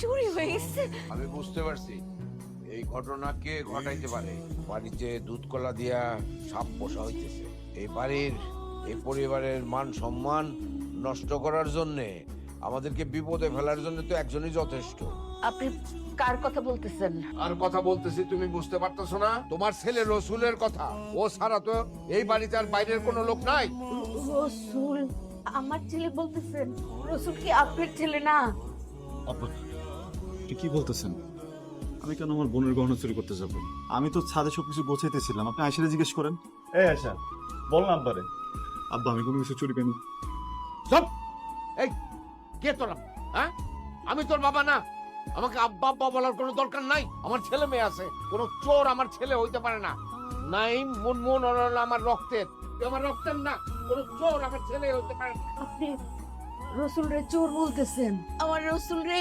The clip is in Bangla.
চুরি হয়ে গেছে। আমি বুঝতে পারছি এই ঘটনা কে ঘটাইতে পারে। বাড়িতে দুধ কলা দিয়া সাপ পোষা হইতেছে। এই বাড়ির এই পরিবারের মান সম্মান নষ্ট করার জন্যে, আমাদেরকে বিপদে ফেলার জন্য তো একজনই যথেষ্ট। আপনি কার কথা বলতেছেন? আর কথা বলতেছি, তুমি বুঝতে পারতেছো না? তোমার ছেলে রসুলের কথা। ও ছাড়া তো এই বাড়িতে আর বাইরের কোনো লোক নাই। রসুল? আমার ছেলে বলতেছেন? রসুল কি আপনার ছেলে না? আপা, আপনি কি বলতেছেন? আমি কেন আমার বোনের গহনা চুরি করতে যাব? আমি তো ছাদে সবকিছু গোছাইতেছিলাম, আপনি আয়সারে জিজ্ঞেস করেন। এই আয়সা, বল না আব্বারে। আব্বা, আমি কোনো কিছু চুরি করিনি। সব এই কে তোরা? হ্যাঁ, আমি তোর বাবা না। আমাকে আব্বা আব্বা বলার কোনো দরকার নাই। আমার ছেলে মেয়ে আছে, কোনো চোর আমার ছেলে হইতে পারে না। নাই মুনমুন ওরা হলো আমার রক্তের, তুই আমার রক্তের না। কোনো চোর আমার ছেলে হইতে পারে না। আপনি রসুল রে চোর বলতেছেন? আমার রসুল রে